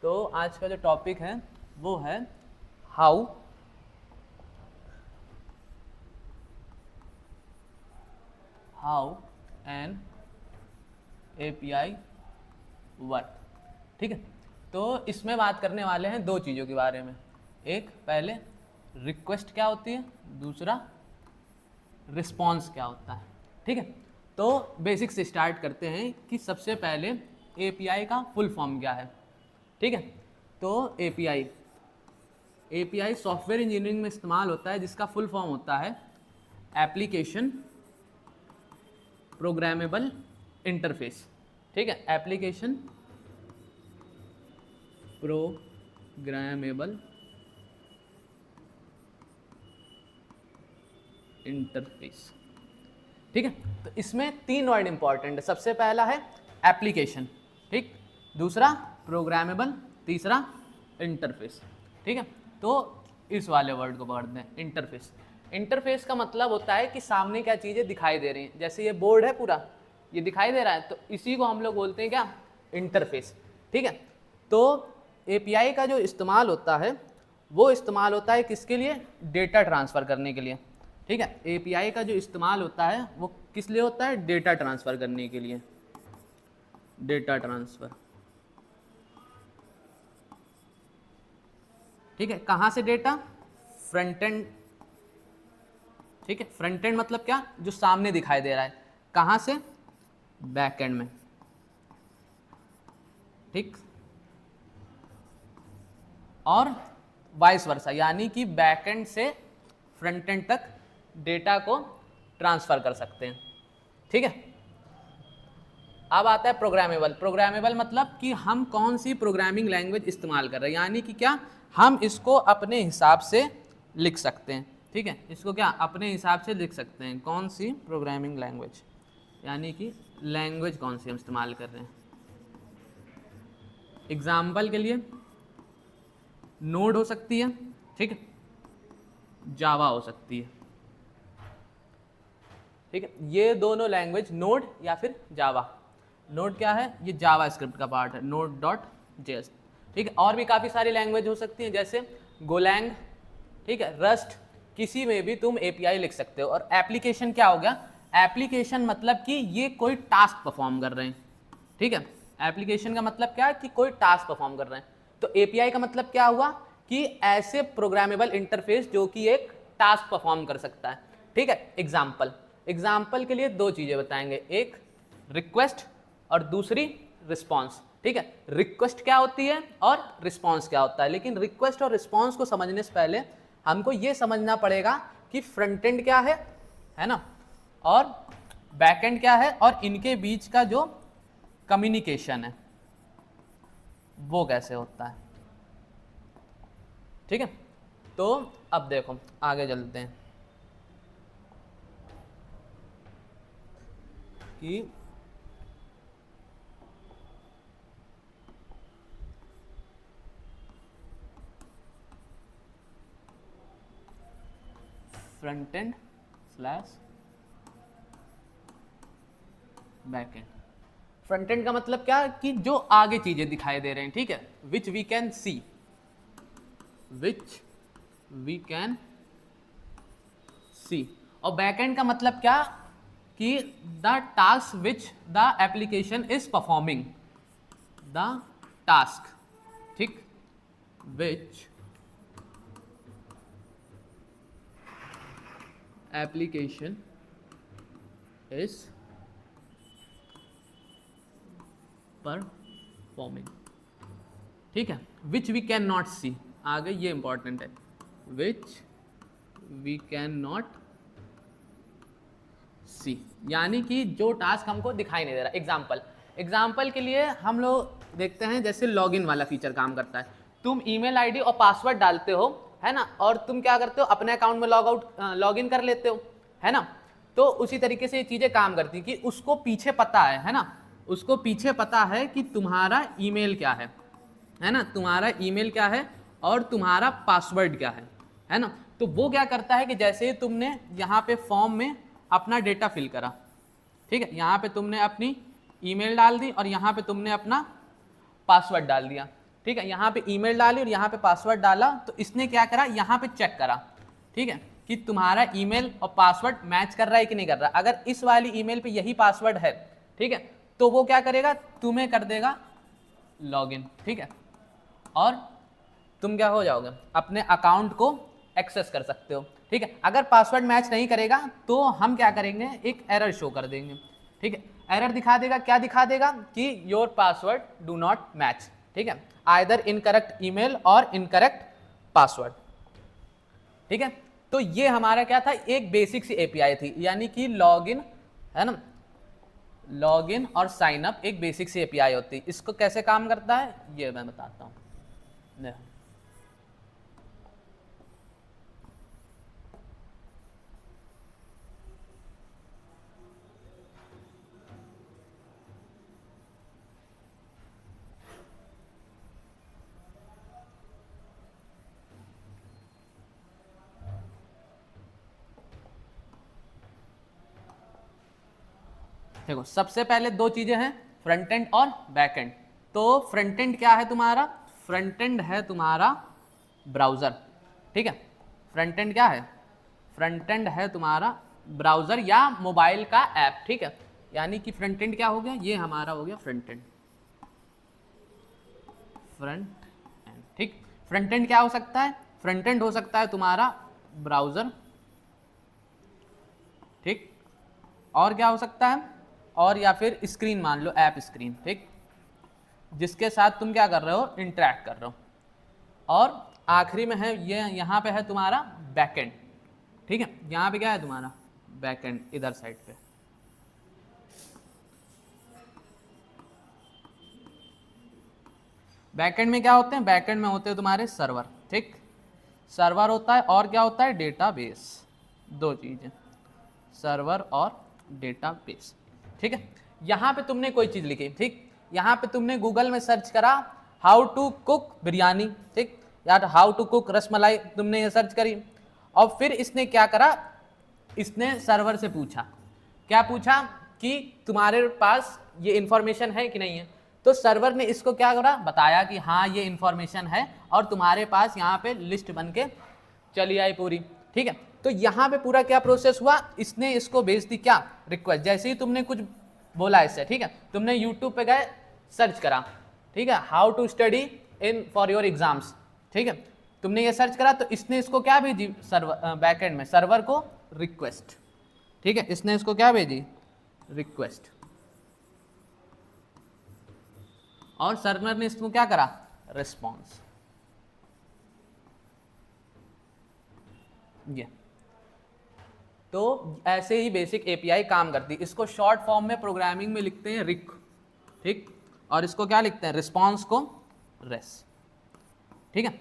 तो आज का जो टॉपिक है वो है हाउ एन API वर्क। ठीक है, तो इसमें बात करने वाले हैं दो चीज़ों के बारे में। एक पहले रिक्वेस्ट क्या होती है, दूसरा रिस्पॉन्स क्या होता है। ठीक है, तो बेसिक से स्टार्ट करते हैं कि सबसे पहले API का फुल फॉर्म क्या है। ठीक है, तो API सॉफ्टवेयर इंजीनियरिंग में इस्तेमाल होता है, जिसका फुल फॉर्म होता है एप्लीकेशन प्रोग्रामेबल इंटरफेस। ठीक है, एप्लीकेशन प्रोग्रामेबल इंटरफेस। ठीक है, तो इसमें तीन वर्ड इंपॉर्टेंट है। सबसे पहला है एप्लीकेशन, ठीक, दूसरा प्रोग्रामेबल, तीसरा इंटरफेस। ठीक है, तो इस वाले वर्ड को पढ़ते हैं, इंटरफेस। इंटरफेस का मतलब होता है कि सामने क्या चीज़ें दिखाई दे रही हैं। जैसे ये बोर्ड है पूरा, ये दिखाई दे रहा है, तो इसी को हम लोग बोलते हैं क्या, इंटरफेस। ठीक है, तो API का जो इस्तेमाल होता है वो इस्तेमाल होता है किसके लिए, डेटा ट्रांसफ़र करने के लिए। ठीक है, API का जो इस्तेमाल होता है वो किस लिए होता है, डेटा ट्रांसफ़र करने के लिए। डेटा ट्रांसफ़र, ठीक है, कहाँ से डेटा, फ्रंट एंड। ठीक है, फ्रंट एंड मतलब क्या, जो सामने दिखाई दे रहा है, कहाँ से, बैक एंड में। ठीक, और वाइस वर्सा, यानी कि बैक एंड से फ्रंट एंड तक डेटा को ट्रांसफ़र कर सकते हैं। ठीक है, अब आता है प्रोग्रामेबल। प्रोग्रामेबल मतलब कि हम कौन सी प्रोग्रामिंग लैंग्वेज इस्तेमाल कर रहे हैं, यानी कि क्या, हम इसको अपने हिसाब से लिख सकते हैं। ठीक है, इसको क्या अपने हिसाब से लिख सकते हैं, कौन सी प्रोग्रामिंग लैंग्वेज, यानी कि लैंग्वेज कौन सी हम इस्तेमाल कर रहे हैं। एग्जाम्पल के लिए नोड हो सकती है, ठीक है, जावा हो सकती है। ठीक है, ये दोनों लैंग्वेज, नोड या फिर जावा। नोड क्या है, ये जावा स्क्रिप्ट का पार्ट है, node.js। ठीक है, और भी काफ़ी सारी लैंग्वेज हो सकती हैं, जैसे गोलैंग, ठीक है, रस्ट, किसी में भी तुम API लिख सकते हो। और एप्लीकेशन क्या हो गया, एप्लीकेशन मतलब कि ये कोई टास्क परफॉर्म कर रहे हैं। ठीक है, एप्लीकेशन का मतलब क्या है कि कोई टास्क परफॉर्म कर रहे हैं। तो API का मतलब क्या हुआ कि ऐसे प्रोग्रामेबल इंटरफेस जो कि एक टास्क परफॉर्म कर सकता है। ठीक है, एग्जाम्पल के लिए दो चीज़ें बताएंगे, एक रिक्वेस्ट और दूसरी रिस्पॉन्स। ठीक है, रिक्वेस्ट क्या होती है और रिस्पॉन्स क्या होता है। लेकिन रिक्वेस्ट और रिस्पॉन्स को समझने से पहले हमको ये समझना पड़ेगा कि फ्रंट एंड क्या है ना, और बैक एंड क्या है, और इनके बीच का जो कम्युनिकेशन है वो कैसे होता है। ठीक है, तो अब देखो आगे चलते हैं कि front end slash back and. Front end का मतलब क्या कि जो आगे चीजें दिखाई दे रहे हैं, ठीक है, विच वी कैन सी, और बैक एंड का मतलब क्या कि the task which the application is performing, the task, ठीक, विच एप्लीकेशन इज परफॉर्मिंग। ठीक है, विच वी कैन नॉट सी, आगे ये इंपॉर्टेंट है, विच वी कैन नॉट सी, यानी कि जो टास्क हमको दिखाई नहीं दे रहा। एग्जाम्पल के लिए हम लोग देखते हैं, जैसे लॉगिन वाला फीचर काम करता है। तुम ईमेल आईडी और पासवर्ड डालते हो, है ना, और तुम क्या करते हो, अपने अकाउंट में लॉगिन कर लेते हो, है ना। तो उसी तरीके से ये चीज़ें काम करती हैं कि उसको पीछे पता है ना, उसको पीछे पता है कि तुम्हारा ईमेल क्या है ना, तुम्हारा ईमेल क्या है और तुम्हारा पासवर्ड क्या है ना। तो वो क्या करता है कि जैसे तुमने यहाँ पे फॉर्म में अपना डेटा फिल करा, ठीक है, यहाँ पे तुमने अपनी ईमेल डाल दी और यहाँ पे तुमने अपना पासवर्ड डाल दिया, ठीक है, यहाँ पे ईमेल डाली और यहाँ पे पासवर्ड डाला, तो इसने क्या करा, यहाँ पे चेक करा, ठीक है, कि तुम्हारा ईमेल और पासवर्ड मैच कर रहा है कि नहीं कर रहा। अगर इस वाली ईमेल पे यही पासवर्ड है, ठीक है, तो वो क्या करेगा, तुम्हें कर देगा लॉगिन, ठीक है, और तुम क्या हो जाओगे, अपने अकाउंट को एक्सेस कर सकते हो, ठीक है। अगर पासवर्ड मैच नहीं करेगा तो हम क्या करेंगे, एक एरर शो कर देंगे, ठीक है। एरर दिखा देगा, क्या दिखा देगा कि your password do not match, ठीक है, आइदर इनकरेक्ट ईमेल और इनकरेक्ट पासवर्ड, ठीक है। तो ये हमारा क्या था, एक बेसिक सी एपीआई थी, यानी कि लॉगिन, है ना, लॉगिन और साइन अप एक बेसिक सी एपीआई होती है। इसको कैसे काम करता है ये मैं बताता हूँ। देखो, सबसे पहले दो चीजें हैं, फ्रंट एंड और बैक एंड। तो फ्रंट एंड क्या है तुम्हारा, फ्रंट एंड है तुम्हारा ब्राउजर, ठीक है। फ्रंट एंड क्या है, फ्रंट एंड है तुम्हारा ब्राउजर या मोबाइल का ऐप, ठीक है। यानी कि फ्रंट एंड क्या हो गया, ये हमारा हो गया फ्रंट एंड, फ्रंट एंड, ठीक। फ्रंट एंड क्या हो सकता है, फ्रंट एंड हो सकता है तुम्हारा ब्राउजर, ठीक, और क्या हो सकता है, और या फिर स्क्रीन मान लो, ऐप स्क्रीन, ठीक, जिसके साथ तुम क्या कर रहे हो, इंटरेक्ट कर रहे हो। और आखिरी में है ये, यहाँ पे है तुम्हारा बैकएंड, ठीक है, यहाँ पे क्या है तुम्हारा बैकएंड, इधर साइड पे। बैकएंड में क्या होते हैं, बैकएंड में होते हैं तुम्हारे सर्वर, ठीक, सर्वर होता है, और क्या होता है, डेटाबेस, दो चीजें, सर्वर और डेटाबेस, ठीक है। यहाँ पे तुमने कोई चीज लिखी, ठीक, यहाँ पे तुमने गूगल में सर्च करा हाउ टू कुक बिरयानी, ठीक, या हाउ टू कुक रसमलाई, तुमने ये सर्च करी, और फिर इसने क्या करा, इसने सर्वर से पूछा, क्या पूछा कि तुम्हारे पास ये इंफॉर्मेशन है कि नहीं है। तो सर्वर ने इसको क्या करा, बताया कि हाँ ये इंफॉर्मेशन है, और तुम्हारे पास यहाँ पे लिस्ट बन के चली आई पूरी, ठीक है। तो यहाँ पे पूरा क्या प्रोसेस हुआ, इसने इसको भेज दी क्या, रिक्वेस्ट। जैसे ही तुमने कुछ बोला इससे, ठीक है, तुमने यूट्यूब पे गए, सर्च करा, ठीक है, how to study in for your exams, ठीक है, तुमने ये सर्च करा, तो इसने इसको क्या भेजी, सर्वर, बैकएंड में सर्वर को रिक्वेस्ट, ठीक है, इसने इसको क्या भेजी, रिक्वेस्ट, और सर्वर ने इसको क्या करा, रिस्पॉन्स, ये। तो ऐसे ही बेसिक एपीआई काम करती है। इसको शॉर्ट फॉर्म में प्रोग्रामिंग में लिखते हैं रिक, ठीक, और इसको क्या लिखते हैं, रिस्पॉन्स को रेस, ठीक है।